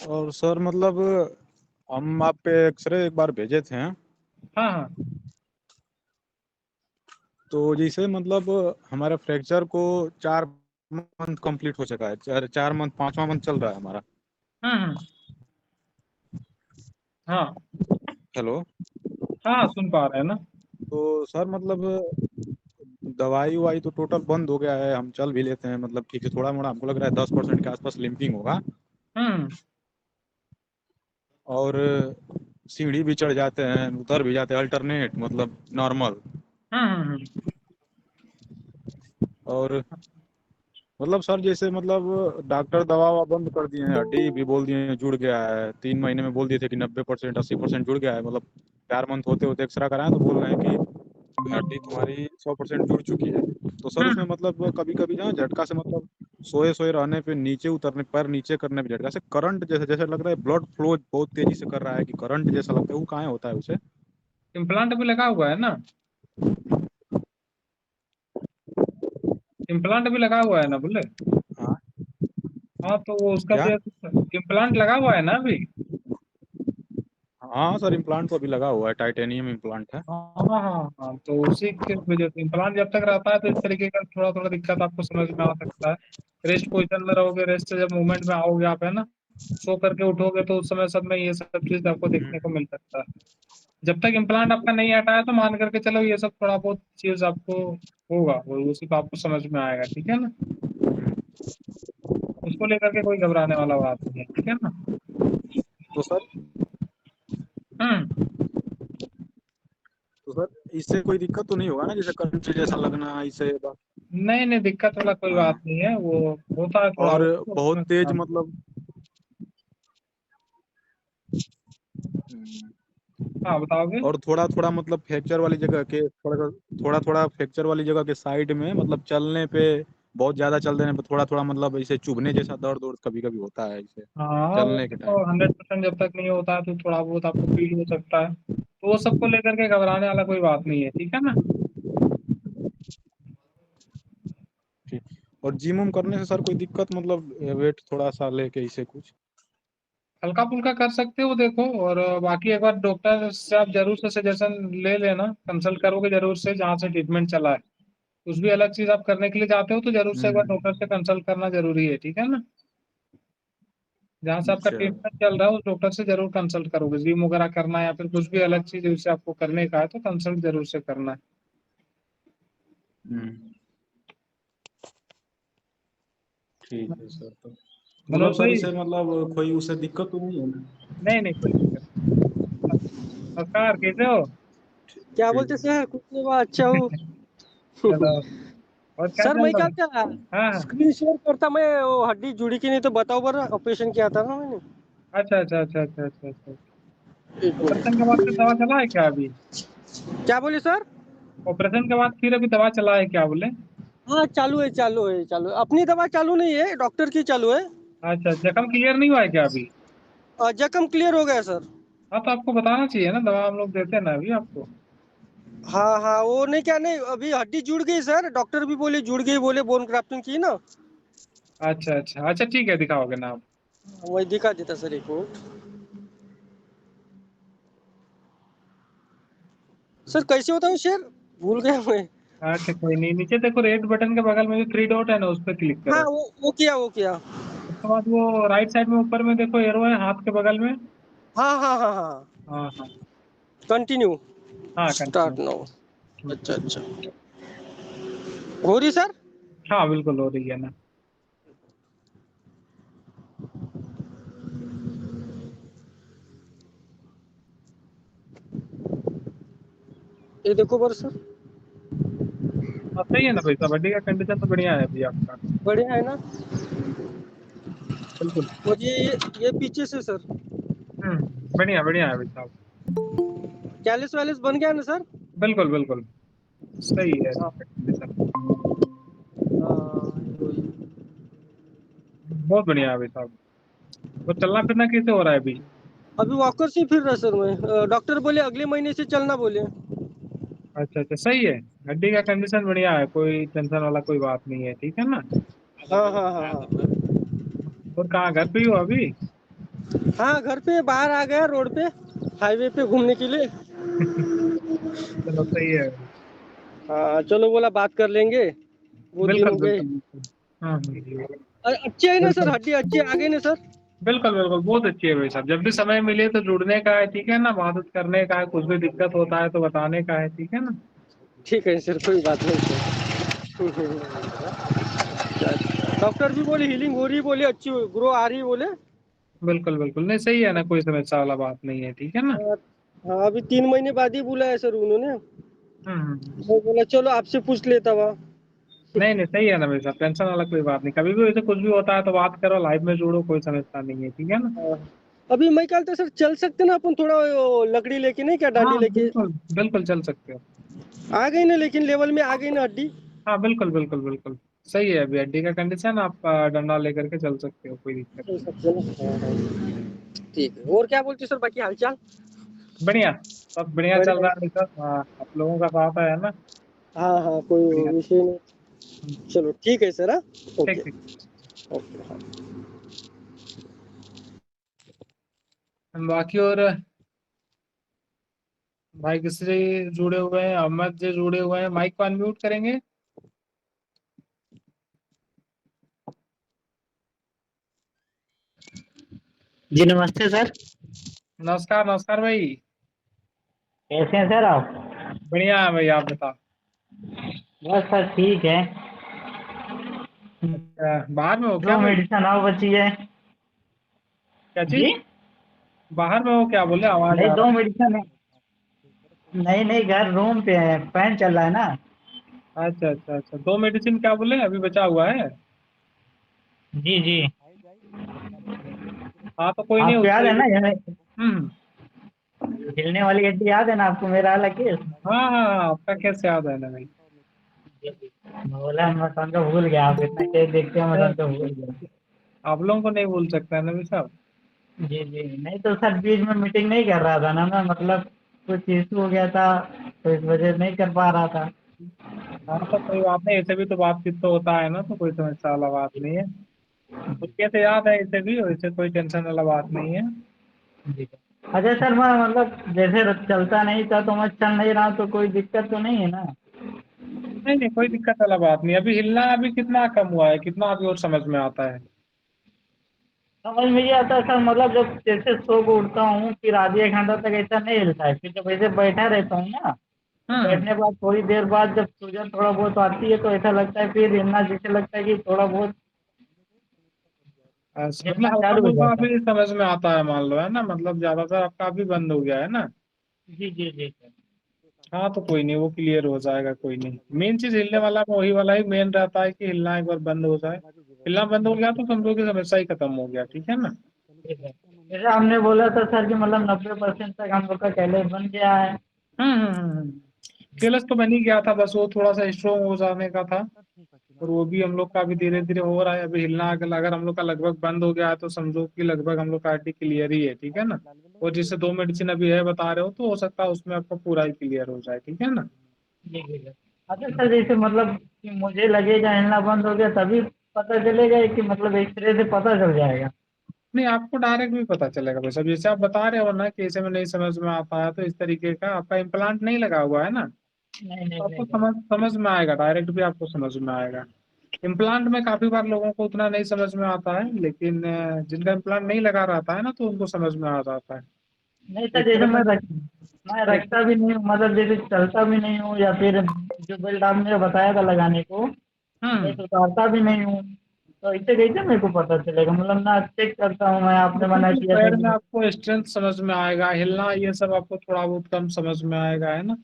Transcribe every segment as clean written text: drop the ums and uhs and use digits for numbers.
और सर मतलब हम आप पे एक्सरे एक बार भेजे थे। हाँ हाँ। तो जैसे मतलब हमारे फ्रैक्चर को 4 मंथ कंप्लीट हो चुका है, 4 मंथ, 5वां मंथ चल रहा है हमारा। हम्म। हाँ हेलो। हाँ, सुन पा रहे हैं ना। तो सर मतलब दवाई वाई तो टोटल बंद हो गया है, हम चल भी लेते हैं मतलब ठीक है, थोड़ा मोड़ा हमको लग रहा है 10% के आसपास लिम्पिंग होगा। हम्म और सीढ़ी भी चढ़ जाते हैं, उतर भी जाते हैं, अल्टरनेट मतलब नॉर्मल। हम्म। और मतलब सर जैसे मतलब डॉक्टर दवा ववा बंद कर दिए हैं, हड्डी भी बोल दिए हैं जुड़ गया है, 3 महीने में बोल दिए थे कि 90% 80% जुड़ गया है, मतलब 4 मंथ होते होते एक्सरा कराएं तो बोल रहे हैं कि हड्डी तुम्हारी 100% जुड़ चुकी है। तो सर उसमें हम्म। मतलब कभी कभी ना झटका से मतलब सोए सोए रहने पे नीचे उतरने, पैर नीचे करने पे झटका से करंट जैसे जैसे लग रहा है, ब्लड फ्लो बहुत तेजी से कर रहा है कि करंट जैसा लगता है, वो कहाँ होता है उसे? इम्प्लांट भी लगा हुआ है ना। इम्प्लांट भी लगा हुआ है ना बोले। हाँ। हाँ, तो वो उसका क्या? भी इम्प्लांट लगा हुआ है ना अभी। हाँ सर, इम्प्लांट तो अभी लगा हुआ है, टाइटेनियम इम्प्लांट है। हाँ हाँ हाँ, तो उसी के वजह से इम्प्लांट जब तक रहता है तो इस तरीके का थोड़ा थोड़ा दिक्कत आपको समझ में आ सकता है। रेस्ट पोजिशन में रहोगे, रेस्ट से जब मूवमेंट में आओगे आप, है ना, सो करके उठोगे, तो उस समय सब में ये सब चीज आपको देखने को मिल सकता है। जब तक इम्प्लांट आपका नहीं हटा है तो मान करके चलो ये सब थोड़ा बहुत चीज आपको होगा, वो उसी को आपको समझ में आएगा, ठीक है ना। उसको लेकर के कोई घबराने वाला बात नहीं है, ठीक है ना। तो सर हम्म। तो सर इससे कोई दिक्कत तो नहीं होगा ना, जैसे करंट जैसा लगना इससे नहीं नहीं, दिक्कत वाला कोई बात हाँ। नहीं है, वो होता है थोड़ा और बहुत तो बहुत उसमें तेज हाँ। मतलब हाँ, बताओगे। और थोड़ा थोड़ा मतलब फ्रैक्चर वाली जगह के थोड़ा थोड़ा थोड़ा फ्रैक्चर वाली जगह के साइड में मतलब चलने पे, बहुत ज्यादा चल देने पे थोड़ा थोड़ा मतलब ऐसे चुभने जैसा दर्द और कभी कभी होता है ऐसे हाँ, वो चलने के तो टाइम। 100% जब तक नहीं होता है तो थोड़ा बहुत आपको फील हो सकता है, तो वो सबको लेकर के घबराने वाला कोई बात नहीं है, ठीक है ना। ठीक। और जिम उम करने से सर कोई दिक्कत मतलब वेट थोड़ा सा लेके इसे कुछ? हल्का फुल्का कर सकते हो देखो, और बाकी एक बार डॉक्टर से आप जरूर से सजेशन ले लेना, कंसल्ट करोगे जरूर से जहाँ से ट्रीटमेंट चला है। कुछ भी अलग चीज आप करने के लिए जाते हो तो जरूर से एक बार डॉक्टर से कंसल्ट करना जरूरी है, ठीक है ना। जहाँ से आपका अच्छा। ट्रीटमेंट चल रहा है उस डॉक्टर से जरूर कंसल्ट करोगे, जिम वगैरह करना है या फिर कुछ भी अलग चीज उससे आपको करने का है तो कंसल्ट जरूर से करना है। हम्म। ठीक है सर। तो मतलब मनोज सर भाई। इसे मतलब कोई उसे दिक्कत तो नहीं है ना? नहीं नहीं, कोई दिक्कत नहीं। नमस्कार, कैसे हो। क्या बोलते ठीक। सर? कुछ नहीं, हुआ, अच्छा हूँ। चलो, और क्या सर चल मैं रहा क्या है। क्या हाँ हाँ। स्क्रीन शेयर करता, मैं वो हड्डी जुड़ी की नहीं तो बताओ बरा, ऑपरेशन किया था ना मैंने। अच्छा अच्छा अच्छा अच्छा अच्छा अच्छा। एक ऑपरेशन के मिनट। बाद फिर दवा चला है क्या अभी। क्या बोले सर? ऑपरेशन के बाद फिर अभी दवा चला है क्या बोले। हाँ, चालू है चालू है चालू है। अपनी दवा चालू नहीं है, डॉक्टर की चालू है। अच्छा, जख्म क्लियर नहीं हुआ है क्या अभी। जख्म क्लियर हो गया सर। हाँ, तो आपको बताना चाहिए ना, दवा हम लोग देते हैं ना अभी आपको। हाँ हाँ, वो नहीं क्या नहीं, अभी हड्डी जुड़ गई सर, डॉक्टर भी बोले जुड़ गई, बोले बोन ग्राफ्टिंग की ना। अच्छा अच्छा अच्छा, ठीक है, दिखाओगे ना आप। वही दिखा देता सर, एक मिनट। सर कैसे होता है शेयर, भूल गया मैं। अच्छा, कोई नहीं, नीचे देखो रेड बटन के बगल में जो थ्री डॉट है ना, उस पर क्लिक हाँ, करो। वो किया वो किया। उसके बाद वो राइट साइड में ऊपर में देखो एरो है हाथ के बगल में। हाँ हाँ हाँ हाँ। हाँ हाँ। कंटिन्यू। हाँ, कंटिन्यू। Start now. अच्छा अच्छा। हो रही सर? हाँ, बिल्कुल हो रही है ना। ये देखो बर सर। हाँ, सही है ना भाई साहब, बॉडी का कंडीशन तो बढ़िया है अभी आपका। बढ़िया है ना? बिल्कुल। और ये पीछे से सर। बढ़िया बढ़िया है भाई साहब। कैलिस वैलिस बन गया ना सर? बिल्कुल बिल्कुल, सही है हाँ कंडीशन। हाँ, वही। बहुत बढ़िया है भाई साहब। तो चलना फिरना कैसे हो रहा है अभी। अभी वॉकर से फिर रहा सर मैं, डॉक्टर बोले अगले महीने से चलना बोले। अच्छा अच्छा, सही है। हड्डी का कंडीशन बढ़िया है, कोई टेंशन वाला कोई बात नहीं है, ठीक है ना। हाँ हाँ हाँ हाँ। और कहाँ घर पे ही हो अभी। हाँ, घर पे बाहर आ गया, रोड पे हाईवे पे घूमने के लिए। चलो सही है। हाँ चलो, बोला बात कर लेंगे, वो दिन बिल्कुल हो गए। बिल्कुल बिल्कुल। हाँ हाँ। अच्छी है ना सर, बिल्कुल हड्डी अच्छी आ गई ना सर? बिल्कुल बिल्कुल, बहुत अच्छी है भाई साहब। जब भी समय मिले तो जुड़ने का है, ठीक है ना, मदद करने का है, कुछ भी दिक्कत होता है तो बताने का है, ठीक है ना। ठीक है सर, कोई बात नहीं सर। डॉक्टर भी बोले हीलिंग हो रही, बोले अच्छी ग्रो आ रही बोले। बिल्कुल बिल्कुल, नहीं सही है ना, कोई समस्या वाला बात नहीं है, ठीक है ना। हाँ हाँ, अभी 3 महीने बाद ही बोला है सर उन्होंने। हम्म। वो बोला चलो आपसे पूछ लेता हुआ। नहीं नहीं, सही है ना भाई साहब, टेंशन वाला कोई बात नहीं। कभी भी वैसे कुछ भी होता है तो बात करो, लाइव में जोड़ो, कोई समस्या नहीं है, ठीक है ना। हाँ। अभी मैं कल तो सर चल सकते ना अपन, थोड़ा वो लकड़ी लेके, नहीं क्या, डांडी हाँ लेके। बिल्कुल बिल्कुल, चल सकते हो। आ गई ना, लेकिन लेवल में आ गई ना हड्डी। हाँ बिल्कुल बिल्कुल बिल्कुल, सही है। अभी हड्डी का कंडीशन, आप डंडा लेकर के चल सकते हो, कोई दिक्कत चल नहीं। सकते ना, हाँ हाँ। ठीक है, और क्या बोलते सर, बाकी हालचाल? बढ़िया, सब बढ़िया चल बढ़िया। रहा है सर। हाँ, आप लोगों का साथ है ना। हाँ हाँ, कोई बढ़िया। विषय नहीं। चलो ठीक है सर, हाँ। ठीक ओके। ठीक। ओके हाँ। बाकी और भाई किससे जुड़े हुए हैं? अहमद जी जुड़े हुए हैं, माइक को अनम्यूट करेंगे। जी नमस्ते सर। नमस्कार नमस्कार भाई। कैसे हैं सर आप? बढ़िया है भाई, आप बता। बस सर ठीक है। अच्छा, बाहर में हो क्या दो भाई? मेडिसिन और बची है। क्या चीज? जी बाहर में हो क्या, बोले आवाज नहीं, आ दो रहा मेडिसिन है। नहीं नहीं, घर रूम पे है, फैन चल रहा है ना। है। अच्छा अच्छा अच्छा, दो मेडिसिन क्या बोले, अभी बचा हुआ है? जी जी। हाँ तो कोई नहीं, आपको उस याद है तरीके ना, से। ये हम्म। हिलने वाली हड्डी याद है ना आपको, मेरा वाला केस? हाँ हाँ हाँ, आपका कैसे याद है ना भाई। बोला मैं समझो भूल गया, आप इतना केस देखते हो, मैं अरे, समझो भूल गया। आप लोगों को नहीं भूल सकता है ना भाई साहब। जी जी, नहीं तो सर बीच में मीटिंग नहीं कर रहा था ना मैं, मतलब कुछ इशू हो गया था, तो इस वजह से नहीं कर पा रहा था। हाँ तो कोई बात नहीं, ऐसे भी तो बातचीत तो होता है ना, तो कोई समस्या वाला बात नहीं है। तो कैसे याद है इसे भी, वैसे कोई टेंशन वाला बात नहीं है। जी। अच्छा सर, मैं मतलब जैसे चलता नहीं था तो मैं चल नहीं रहा हूँ, तो कोई दिक्कत तो नहीं है ना? नहीं नहीं, कोई दिक्कत वाला बात नहीं। अभी हिलना अभी कितना कम हुआ है, कितना अभी और समझ में आता है? समझ में ये आता है सर, मतलब जब जैसे सो को उठता हूँ फिर आधे एक घंटा तक ऐसा नहीं हिलता है, फिर जब ऐसे बैठा रहता हूँ ना, तो हम्म। बैठने के बाद थोड़ी देर बाद जब सूजन थोड़ा बहुत आती है तो ऐसा लगता है, फिर हिलना जैसे लगता है कि थोड़ा बहुत मतलब हिलना हल्का चालू हो फुल्का जाता है। अभी समझ में आता है, मान लो, है ना, मतलब ज्यादातर आपका अभी बंद हो गया है ना। जी जी जी सर। हाँ तो कोई नहीं, वो क्लियर हो जाएगा, कोई नहीं। मेन चीज हिलने वाला में वही वाला ही मेन रहता है कि हिलना एक बार बंद हो जाए। हिलना बंद हो गया तो समझो कि समस्या ही खत्म हो गया, ठीक है ना। ठीक है। जैसे हमने बोला था सर कि मतलब 90% तक हम लोग का कैलेज बन गया है। केलस तो बन ही गया था, बस वो थोड़ा सा स्ट्रोंग हो जाने का था। और वो भी हम लोग का अभी धीरे धीरे हो रहा है। अभी हिलना अगर हम लोग का लगभग बंद हो गया है तो समझो कि लगभग हम लोग का आरटी क्लियर ही है, ठीक है ना। और जिससे दो मेडिसिन अभी है बता रहे हो, तो हो सकता है उसमें आपका पूरा ही क्लियर हो जाए, ठीक है ना। जी जी सर। अच्छा सर, जैसे मतलब कि मुझे लगेगा हिलना बंद हो गया तभी पता चलेगा कि मतलब एक्सरे से पता चल जाएगा? नहीं, आपको डायरेक्ट भी पता चलेगा भाई साहब, जैसे आप बता रहे हो ना कि ऐसे में नहीं समझ में आता है, तो इस तरीके का आपका इम्प्लांट नहीं लगा हुआ है ना, नहीं तो नहीं आपको नहीं सर। समझ समझ में आएगा, डायरेक्ट भी आपको समझ में आएगा। इम्प्लांट में काफी बार लोगों को उतना नहीं समझ में आता है, लेकिन जिनका इम्प्लांट नहीं लगा रहता है ना, तो उनको समझ में आ जाता है। नहीं सर, जैसे एक्सरे में मैं एक रखता भी नहीं हूँ, मतलब जैसे चलता भी नहीं हूँ, या फिर जो बेल्ट आपने बताया था लगाने को, मैं हम्म तो उतारता भी नहीं हूँ। तो इससे कैसे मेरे को पता चलेगा? मतलब ना चेक करता हूँ मैं, आपने देखो मना कि किया था पैर में कि आपको स्ट्रेंथ समझ में आएगा, हिलना ये सब आपको थोड़ा बहुत कम समझ में आएगा, है ना।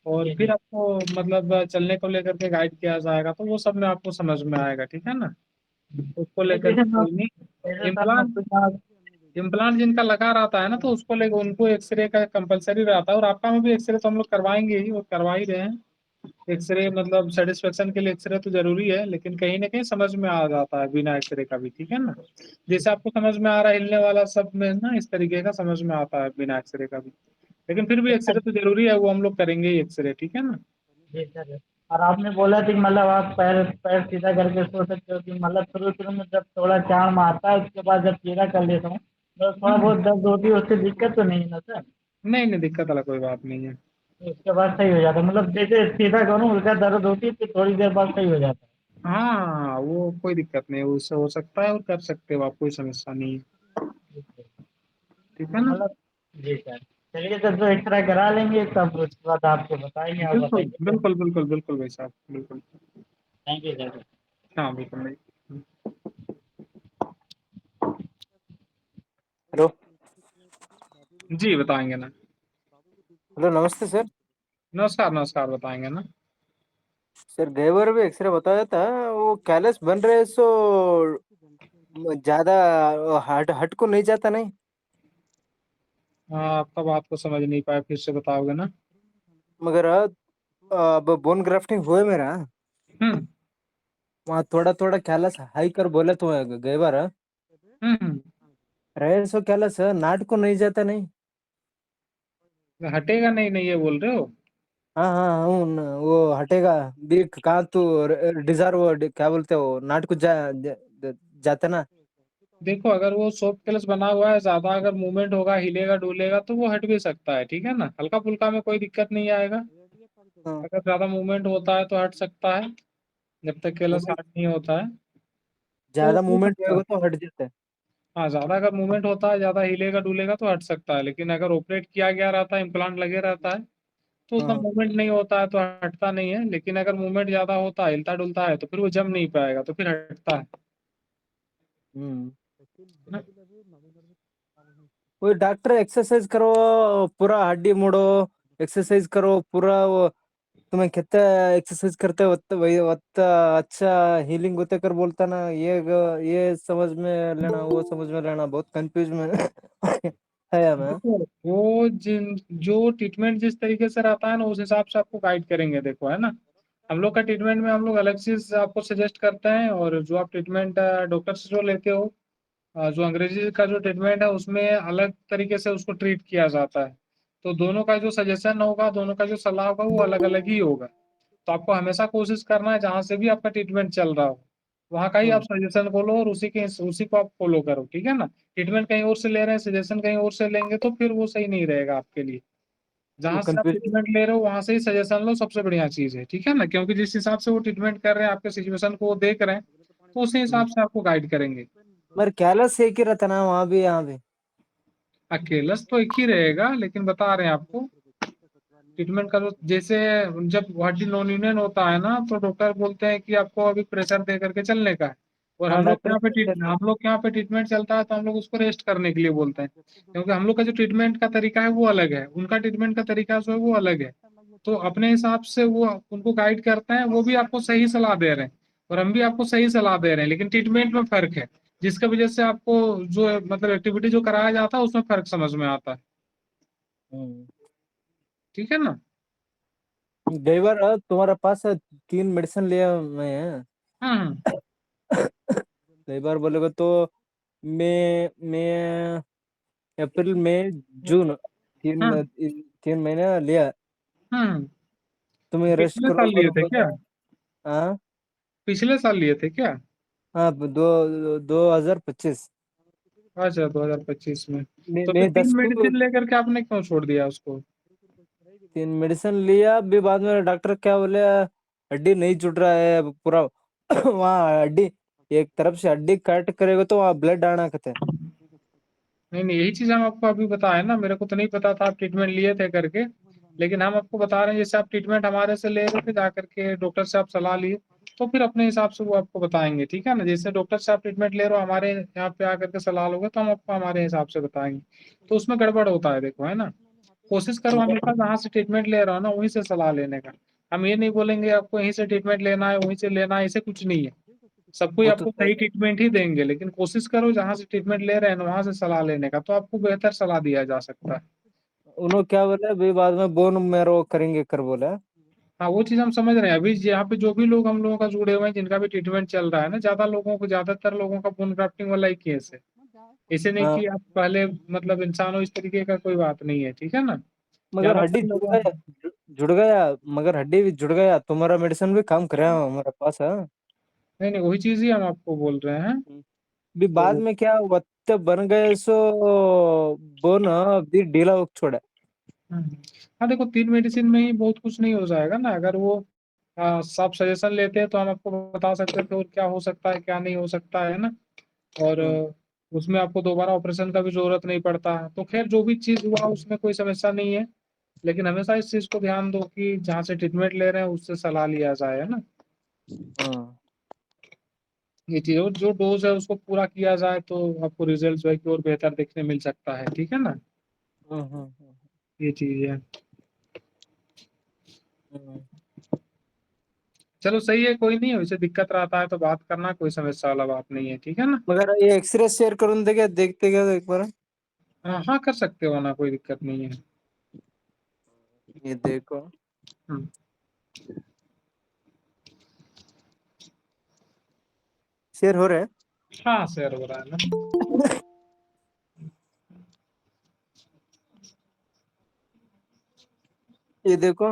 और जी फिर जी। आपको मतलब चलने को लेकर के गाइड किया जाएगा, तो वो सब में आपको समझ में आएगा, ठीक है ना। तो उसको नहीं लेकर जैसे के मैं, कोई नहीं। जैसे सर मैं इम्प्लांट इम्प्लांट जिनका लगा रहता है ना, तो उसको लेकर उनको एक्सरे का कंपलसरी रहता है। और आपका में भी एक्सरे तो हम लोग करवाएंगे ही, और करवा ही रहे हैं। एक्सरे मतलब सेटिस्फेक्शन के लिए एक्सरे तो जरूरी है, लेकिन कहीं ना कहीं समझ में आ जाता है बिना एक्सरे का भी, ठीक है ना। जैसे आपको समझ में आ रहा है हिलने वाला सब में ना, इस तरीके का समझ में आता है बिना एक्सरे का भी। लेकिन फिर भी एक्सरे तो जरूरी है, वो हम लोग करेंगे ही एक्सरे, ठीक है ना। जी सर। और आपने बोला था कि मतलब आप पैर पैर सीधा करके सो सकते हो, कि मतलब शुरू शुरू में जब थोड़ा चाण मारता है उसके बाद जब सीधा कर लेता हूँ तो थोड़ा बहुत दर्द होती है, उससे दिक्कत तो नहीं है ना सर? नहीं नहीं, दिक्कत वाला कोई बात नहीं है। उसके बाद सही हो जाता है, मतलब जैसे सीधा करूँ हल्का दर्द होती है फिर थोड़ी देर बाद सही हो जाता हाँ, वो कोई दिक्कत नहीं, उससे हो सकता है और कर सकते हो आप, कोई समस्या नहीं है। है। ठीक है ना। मतलब जी सर, चलिए सर, तो एक्सरे करा लेंगे तब उसके बाद आपको बताएंगे, आप बिल्कुल बताएंगे सर। बिल्कुल बिल्कुल बिल्कुल भाई साहब, बिल्कुल। Thank you sir. हाँ बिल्कुल भाई। हेलो। जी बताएंगे ना। हेलो, नमस्ते सर। नमस्कार नमस्कार, बताएंगे ना। सर गए बार भी एक्सरे बताया था, वो कैलस बन रहे सो ज्यादा हट हट को नहीं जाता नहीं। आपका बात को समझ नहीं पाया, फिर से बताओगे ना। मगर अब बोन ग्राफ्टिंग हुए मेरा, हम्म वहाँ थोड़ा थोड़ा कैलस हाई कर बोले तो गए बार हम्म। रहे सो कैलस नाट को नहीं जाता नहीं। हटेगा नहीं, नहीं ये बोल रहे हो। हाँ हाँ वो हटेगा भी कहाँ तो डिजायर वो क्या बोलते हैं वो नाट को जाता ना। देखो, अगर वो सॉफ्ट कैलस बना हुआ है, ज्यादा अगर मूवमेंट होगा, हिलेगा डुलेगा, तो वो हट भी सकता है, ठीक है ना, हल्का फुल्का में कोई दिक्कत नहीं आएगा। हाँ, अगर ज्यादा मूवमेंट होता है तो हट सकता है, जब तक कैलस movement- हट नहीं होता है। तो ज्यादा हो मूवमेंट सकता है। होगा तो हट जाता है। हाँ, ज्यादा अगर मूवमेंट होता है, ज्यादा हिलेगा डुलेगा तो हट सकता है, लेकिन अगर ऑपरेट किया गया रहता है, इम्प्लांट लगे रहता है, तो उतना हाँ। मूवमेंट नहीं होता है तो हटता नहीं है। लेकिन अगर मूवमेंट ज्यादा होता है, हिलता डुलता है, तो फिर वो जम नहीं पाएगा, तो फिर हटता है हम्म। ना। वो डॉक्टर एक्सरसाइज करो, पूरा हड्डी मोड़ो, एक्सरसाइज करो पूरा वो तुम्हें कितना एक्सरसाइज करते हो वही उतना अच्छा हीलिंग होते कर बोलता ना। ये समझ में लेना वो समझ में लेना बहुत कंफ्यूज में है मैं। देखो, वो जिन जो ट्रीटमेंट जिस तरीके से रहता है ना, उस हिसाब से आपको गाइड करेंगे, देखो है ना। हम लोग का ट्रीटमेंट में हम लोग अलग चीज आपको सजेस्ट करते हैं, और जो आप ट्रीटमेंट डॉक्टर से जो लेते हो, जो अंग्रेजी का जो ट्रीटमेंट है, उसमें अलग तरीके से उसको ट्रीट किया जाता है। तो दोनों का जो सजेशन होगा, दोनों का जो सलाह होगा, वो अलग अलग ही होगा। तो आपको हमेशा कोशिश करना है, जहाँ से भी आपका ट्रीटमेंट चल रहा हो, वहाँ का ही आप हम्म। सजेशन फॉलो, और उसी को आप फॉलो करो, ठीक है ना। ट्रीटमेंट कहीं और से ले रहे हैं, सजेशन कहीं और से लेंगे, तो फिर वो सही नहीं रहेगा आपके लिए। वो जहाँ से आप कंफ्यूज। ट्रीटमेंट ले रहे हो, वहां से ही सजेशन लो, सबसे बढ़िया चीज है, ठीक है ना, क्योंकि जिस हिसाब से वो ट्रीटमेंट कर रहे हैं, आपके सिचुएशन को वो देख रहे हैं, तो उसी हिसाब से आपको गाइड करेंगे। मगर कैलस एक ही रहता ना वहाँ भी यहाँ भी। अकेला तो एक ही रहेगा, लेकिन बता रहे हैं आपको, ट्रीटमेंट का जो जैसे, जब हड्डी नॉन यूनियन होता है ना, तो डॉक्टर बोलते हैं कि आपको अभी प्रेशर दे करके चलने का है। और हाँ डॉक्टर। हम लोग के यहाँ पे ट्रीटमेंट चलता है, तो हम लोग उसको रेस्ट करने के लिए बोलते हैं, क्योंकि हम लोग का जो ट्रीटमेंट का तरीका है वो अलग है, उनका ट्रीटमेंट का तरीका जो है वो अलग है। तो अपने हिसाब से वो उनको गाइड करते हैं, वो भी आपको सही सलाह दे रहे हैं, और हम भी आपको सही सलाह दे रहे हैं, लेकिन ट्रीटमेंट में फर्क है, जिसकी वजह से आपको जो मतलब एक्टिविटी जो कराया जाता है, उसमें फर्क समझ में आता है, हम्म। ठीक है ना। गई बार तुम्हारे पास 3 मेडिसिन लिया मैं। हम्म कई बार बोलेगा तो मैं अप्रैल मई जून हम्म 3 महीने लिया। हम्म। तुम्हें रेस्ट पिछले करो साल लिए करो थे क्या? बोला। हाँ पिछले साल लिए थे क्या? हाँ 2025 अच्छा, 2025 में। में तो फिर मैं तीन 10 को मेडिसिन लेकर के आपने क्यों छोड़ दिया उसको? 3 मेडिसिन लिया भी बाद में डॉक्टर क्या बोले, हड्डी नहीं जुड़ रहा है अब पूरा वहाँ हड्डी एक तरफ से हड्डी कट करेगा तो वहाँ ब्लड आना कहते हैं। नहीं नहीं, यही चीज हम आपको अभी बताए ना, मेरे को तो नहीं पता था आप ट्रीटमेंट लिए थे करके, लेकिन हम आपको बता रहे हैं, जैसे आप ट्रीटमेंट हमारे से ले रहे थे, जा करके डॉक्टर से आप सलाह लिए, तो फिर अपने हिसाब से वो आपको बताएंगे, ठीक है ना। जैसे डॉक्टर से आप ट्रीटमेंट ले रहे हो, हमारे यहाँ पे आकर के सलाह लोगे, तो हम आपको हमारे हिसाब से बताएंगे। तो उसमें गड़बड़ होता है, देखो है ना। कोशिश करो हमेशा जहाँ से ट्रीटमेंट ले रहा हो ना, वहीं से सलाह लेने का। हम ये नहीं बोलेंगे आपको यहीं से ट्रीटमेंट लेना है, वहीं से लेना है, ऐसे कुछ नहीं है। सब कोई वो तो आपको सही ट्रीटमेंट ही देंगे, लेकिन कोशिश करो जहाँ से ट्रीटमेंट ले रहे हैं ना, वहां से सलाह लेने का, तो आपको बेहतर सलाह दिया जा सकता है। उन्होंने क्या बोला भी बाद में बोन मेरो करेंगे कर बोला। हाँ, वो चीज हम समझ रहे हैं। अभी यहाँ पे जो भी लोग हम लोगों का जुड़े हुए हैं, जिनका भी ट्रीटमेंट चल रहा है ना, ज्यादातर लोगों का बोन ग्राफ्टिंग वाला ही केस है। ऐसे नहीं हाँ कि आप पहले मतलब इंसान हो, इस तरीके का कोई बात नहीं है, ठीक है ना। मगर हड्डी ज्यादातर जुड़ लोगों गया, जुड़ गया मगर हड्डी भी जुड़ गया तुम्हारा मेडिसिन भी काम कर रहा है हमारे पास है। नहीं नहीं, वही चीज ही हम आपको बोल रहे हैं। अभी बाद में क्या वत्त बन गए सो बोन अभी ढीला हो छोड़ा। हाँ देखो 3 मेडिसिन में ही बहुत कुछ नहीं हो जाएगा ना। अगर वो सब सजेशन लेते हैं तो हम आपको बता सकते हैं कि और क्या हो सकता है क्या नहीं हो सकता है ना। और उसमें आपको दोबारा ऑपरेशन का भी जरूरत नहीं पड़ता। तो खैर जो भी चीज हुआ उसमें कोई समस्या नहीं है। लेकिन हमेशा इस चीज को ध्यान दो कि जहाँ से ट्रीटमेंट ले रहे हैं उससे सलाह लिया जाए, है ना। हाँ ये चीज और जो डोज है उसको पूरा किया जाए तो आपको रिजल्ट जो है कि और बेहतर देखने मिल सकता है, ठीक है ना। हम्म। ये चीज है। हम्म। चलो सही है, कोई नहीं, वैसे दिक्कत रहता है तो बात करना, कोई समस्या वाला बात नहीं है, ठीक है ना। मगर ये एक्सरे शेयर करून दे क्या देखते क्या एक बार। हाँ हाँ कर सकते हो ना, कोई दिक्कत नहीं है। ये देखो हम्म, शेयर हो रहा है। हाँ शेयर हो रहा है ना। ये देखो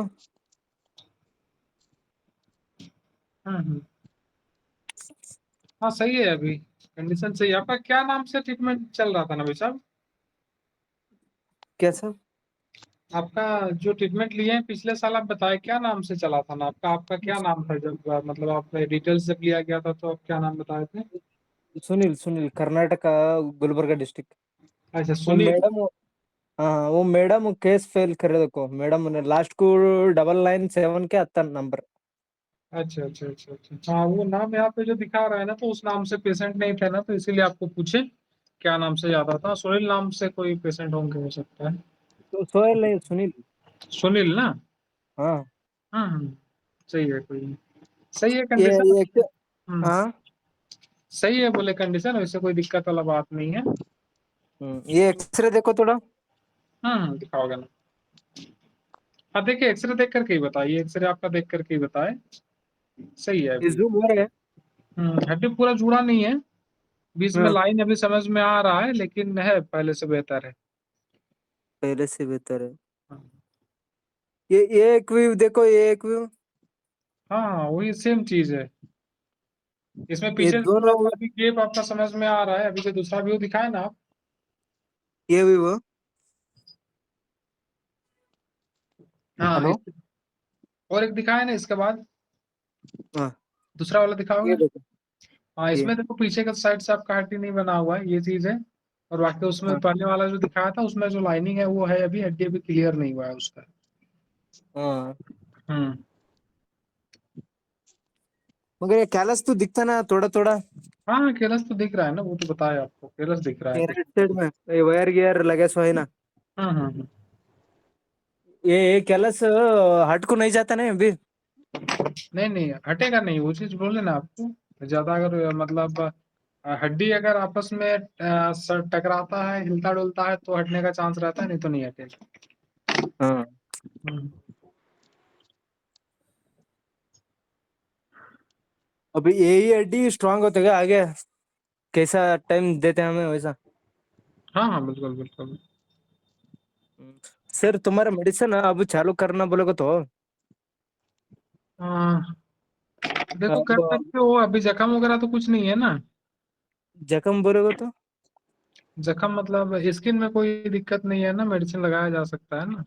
हम्म। हाँ सही है, अभी कंडीशन सही है। आपका क्या नाम से ट्रीटमेंट चल रहा था ना भाई साहब? कैसा। आपका जो ट्रीटमेंट लिए हैं पिछले साल, आप बताए क्या नाम से चला था ना आपका? आपका क्या नाम था जब मतलब आप डिटेल्स जब लिया गया था तो आप क्या नाम बताए थे? सुनील सुनील कर्नाटका गुलबर्गा डिस्ट्रिक्ट। अच्छा वो सुनील। मैडम हाँ वो मैडम केस फेल कर देखो मैडम ने लास्ट को 997 के आता नंबर। अच्छा अच्छा अच्छा अच्छा, हाँ वो नाम यहाँ पे जो दिखा रहा है ना, तो उस नाम से पेशेंट नहीं थे ना, तो इसीलिए आपको पूछे क्या नाम से ज्यादा था। सुनील नाम से कोई पेशेंट होंगे, हो सकता है। तो सोहेल नहीं सुनील। सुनील ना। हाँ हम्म। सही है, कोई नहीं। सही है ये कंडीशन। ये हम्म। हाँ सही है बोले कंडीशन, वैसे कोई दिक्कत वाला बात नहीं है। ये एक्सरे देखो थोड़ा। दिखाओगे ना। हाँ देखिए, एक्सरे देख करके ही बताइए, एक्सरे आपका देख करके ही बताए। सही है ये अभी। जूम हो रहा है। हड्डी पूरा जुड़ा नहीं है। बीच में हाँ लाइन अभी समझ में आ रहा है, लेकिन है पहले से बेहतर है। पहले से बेहतर है। हाँ ये एक व्यू देखो ये एक व्यू। हाँ, वही सेम चीज है। इसमें ये पीछे से थोड़ा दोनों सा भी गेप आपका समझ में आ रहा है। अभी जो दूसरा व्यू दिखाए ना आप। ये व्यू। हाँ हेलो। और एक दिखाए ना इसके बाद, हाँ दूसरा वाला दिखाओगे। ये देखो हाँ ये। इसमें देखो पीछे का साइड से आपका हड्डी नहीं बना हुआ है, ये चीज है। और बाकी उसमें हाँ पहले वाला जो दिखाया था उसमें जो लाइनिंग है वो है, अभी हड्डी अभी क्लियर नहीं हुआ है उसका। हाँ हम्म। मगर ये कैलस तो दिखता ना थोड़ा थोड़ा। हाँ केलस तो दिख रहा है ना, वो तो बताया आपको, केलस दिख रहा है ये कुछ। राइट साइड में ये वायर गियर लगे सो है ना। हम्म। ये कैलस हट को नहीं जाता ना अभी। नहीं नहीं हटेगा नहीं, वो चीज बोले ना आपको। ज्यादा अगर मतलब हड्डी अगर आपस में टकराता है, हिलता डुलता है, तो हटने का चांस रहता है, नहीं तो नहीं हटेगा। हाँ हम्म। अभी यही हड्डी स्ट्रांग होते गए आगे कैसा टाइम देते हैं हमें वैसा। हाँ हाँ बिल्कुल बिल्कुल। सर तुम्हारा मेडिसिन अब चालू करना बोलोगे तो हाँ देखो कर अब सकते हो, अभी जख्म वगैरह तो कुछ नहीं है ना। जख्म बोलोगे तो जख्म मतलब स्किन में कोई दिक्कत नहीं है ना, मेडिसिन लगाया जा सकता है ना।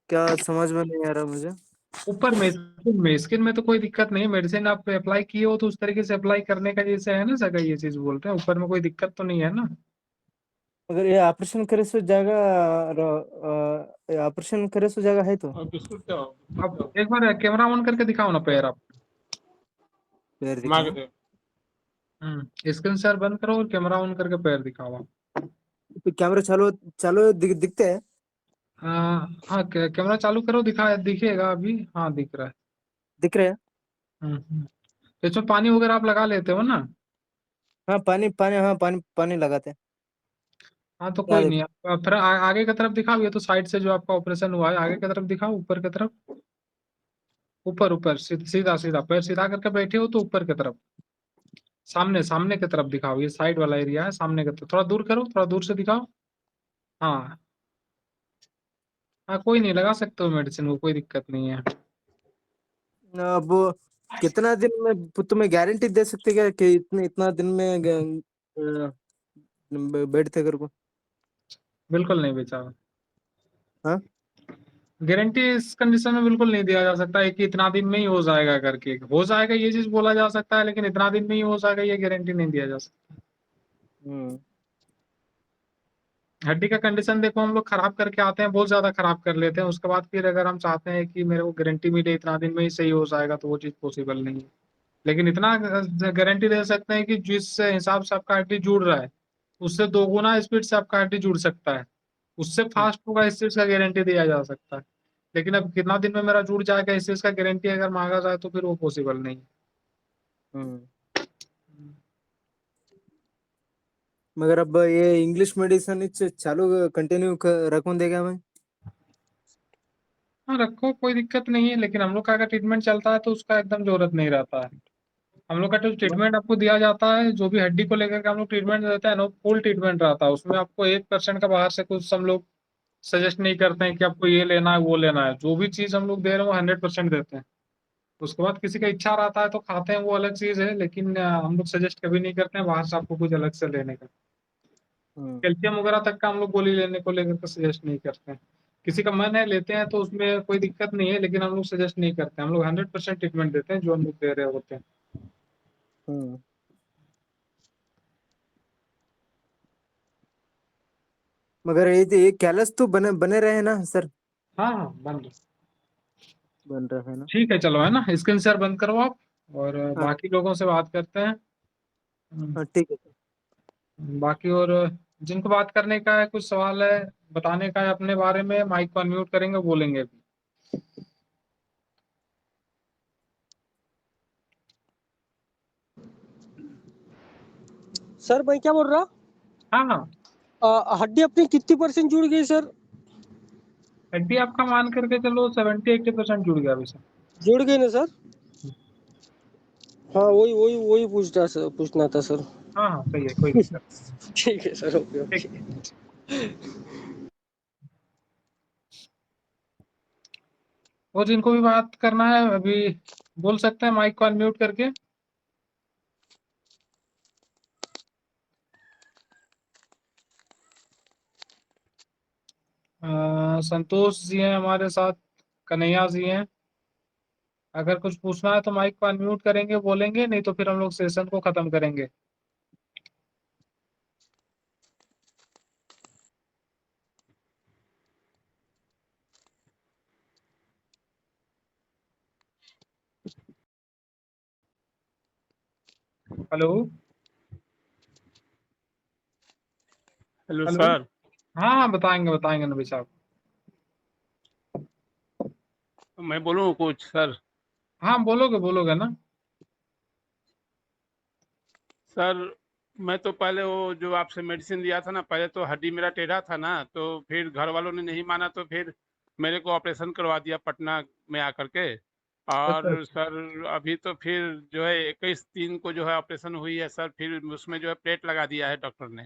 क्या समझ में नहीं आ रहा मुझे। ऊपर में स्किन में तो कोई दिक्कत नहीं है। मेडिसिन आप अप्लाई किए हो तो उस तरीके से अप्लाई करने का जैसे है ना जगह, ये चीज बोल रहे हैं। ऊपर में कोई दिक्कत तो नहीं है ना। अगर ये ऑपरेशन करे सो जगह ऑपरेशन करे सो जगह है तो आप एक बार कैमरा ऑन करके दिखाओ ना पैर आप। पैर दिखाओ। स्क्रीन शेयर बंद करो और कैमरा ऑन करके पैर दिखाओ आप। तो कैमरा चालू चालू दिखते हैं। हाँ कैमरा चालू करो, दिखेगा अभी, हाँ दिख रहा है। दिख रहे हैं। तो इसमें पानी वगैरह आप लगा लेते हो ना? हाँ पानी पानी हाँ पानी पानी लगाते हैं। हाँ तो क्या कोई नहीं, आप फिर आगे की तरफ दिखाओ। ये तो साइड से जो आपका ऑपरेशन हुआ है, आगे की तरफ दिखाओ, ऊपर की तरफ। ऊपर ऊपर सीधा सीधा पैर सीधा करके बैठे हो तो ऊपर की तरफ, सामने सामने की तरफ दिखाओ। ये साइड वाला एरिया है, सामने की तरफ थोड़ा दूर करो, थोड़ा दूर से दिखाओ। हाँ हाँ कोई नहीं, लगा सकते हो मेडिसिन को, कोई दिक्कत नहीं है। अब कितना दिन में तुम्हें गारंटी दे सकते क्या कि इतना दिन में बैठते कर को? बिल्कुल नहीं बेचा। हाँ गारंटी इस कंडीशन में बिल्कुल नहीं दिया जा सकता है कि इतना दिन में ही हो जाएगा करके। हो जाएगा ये चीज बोला जा सकता है, लेकिन इतना दिन में ही हो जाएगा ये गारंटी नहीं दिया जा सकता। हम्म हड्डी का कंडीशन देखो, हम लोग खराब करके आते हैं, बहुत ज्यादा खराब कर लेते हैं, उसके बाद फिर अगर हम चाहते हैं कि मेरे को गारंटी मिले इतना दिन में ही सही हो जाएगा, तो वो चीज पॉसिबल नहीं है। लेकिन इतना गारंटी दे सकते हैं कि जिस हिसाब से आपका हड्डी जुड़ रहा है उससे 2 गुना स्पीड से आपका हड्डी जुड़ सकता है, उससे फास्ट होगा, इस चीज का गारंटी दिया जा सकता है। लेकिन अब कितना दिन में मेरा जुड़ जाएगा इस चीज का गारंटी अगर मांगा जाए तो फिर वो पॉसिबल नहीं है। हम्म। मगर अब ये इंग्लिश मेडिसिन चालू कंटिन्यू रखूं देगा मैं? हाँ रखो, कोई दिक्कत नहीं है, लेकिन हम लोग का अगर ट्रीटमेंट चलता है तो उसका एकदम जरूरत नहीं रहता है। हम लोग का जो ट्रीटमेंट आपको दिया जाता है, जो भी हड्डी को लेकर के हम लोग ट्रीटमेंट देते हैं ना, फुल ट्रीटमेंट रहता है। उसमें आपको 1% का बाहर से कुछ हम लोग सजेस्ट नहीं करते हैं कि आपको ये लेना है वो लेना है। जो भी चीज हम लोग दे रहे हैं वो 100% देते हैं। उसके बाद किसी का इच्छा रहता है तो खाते हैं, वो अलग चीज है, लेकिन हम लोग सजेस्ट कभी नहीं करते हैं बाहर से आपको कुछ अलग से लेने का। हम्म कैल्शियम वगैरह तक का हम लोग गोली लेने को लेकर के सजेस्ट नहीं करते हैं। किसी का मन है लेते हैं तो उसमें कोई दिक्कत नहीं है, लेकिन हम लोग सजेस्ट नहीं करते हैं। हम लोग 100% ट्रीटमेंट देते हैं जो हम लोग दे रहे होते हैं। हम्म। मगर ये कैलस तो बने बने रहे ना सर? हाँ हाँ बंद। बन रहा है ना? ठीक है चलो, है ना, स्क्रीन शेयर बंद करो आप, और हाँ बाकी लोगों से बात करते हैं। हाँ ठीक है। बाकी और जिनको बात करने का है, कुछ सवाल है बताने का है अपने बारे में, माइक को अनम्यूट करेंगे, बोलेंगे अभी। सर मैं क्या बोल रहा, हाँ हाँ, हड्डी अपनी कितनी % जुड़ गई सर? हड्डी आपका मान करके चलो 70-80% जुड़ गया अभी सर। जुड़ गई ना सर? हाँ वही वही वही पूछना था सर। हाँ हाँ सही है, कोई दिक्कत ठीक है सर, ओके नहीं। ओके। और जिनको भी बात करना है अभी बोल सकते हैं, माइक को अनम्यूट करके। संतोष जी हैं हमारे साथ, कन्हैया जी हैं। अगर कुछ पूछना है तो माइक को अनम्यूट करेंगे, बोलेंगे, नहीं तो फिर हम लोग सेशन को खत्म करेंगे। Hello hello hello. सर। हाँ हाँ बताएंगे बताएंगे नबी साहब। मैं बोलूँ कुछ सर? हाँ बोलोगे बोलोगे ना। सर मैं तो पहले वो जो आपसे मेडिसिन लिया था ना, पहले तो हड्डी मेरा टेढ़ा था ना, तो फिर घर वालों ने नहीं माना, तो फिर मेरे को ऑपरेशन करवा दिया पटना में आकर के। अच्छा। और सर अभी तो फिर जो है 21 दिन को जो है ऑपरेशन हुई है सर, फिर उसमें जो है प्लेट लगा दिया है डॉक्टर ने।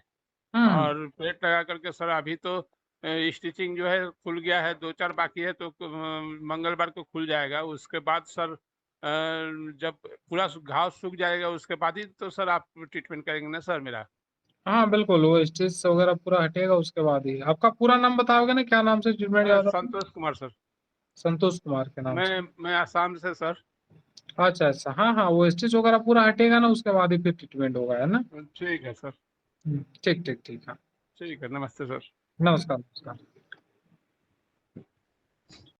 हम्म। और प्लेट लगा करके सर अभी तो स्टिचिंग जो है खुल गया है, 2-4 बाकी है, तो मंगलवार को खुल जाएगा। उसके बाद सर जब पूरा घाव सूख जाएगा उसके बाद ही तो सर आप ट्रीटमेंट करेंगे ना सर मेरा? हाँ बिल्कुल, वो स्टिच वगैरह पूरा हटेगा उसके बाद ही। आपका पूरा नाम बताओगे ना, क्या नाम से ट्रीटमेंट ज्यादा? संतोष कुमार सर। संतोष कुमार के नाम से। मैं आसाम से सर। अच्छा अच्छा, हाँ हाँ, वो स्टिच वगैरह पूरा हटेगा ना उसके बाद ही फिर ट्रीटमेंट होगा, है ना। ठीक है सर। ठीक ठीक ठीक, हाँ। ठीक है, नमस्ते सर। नमस्कार नमस्कार।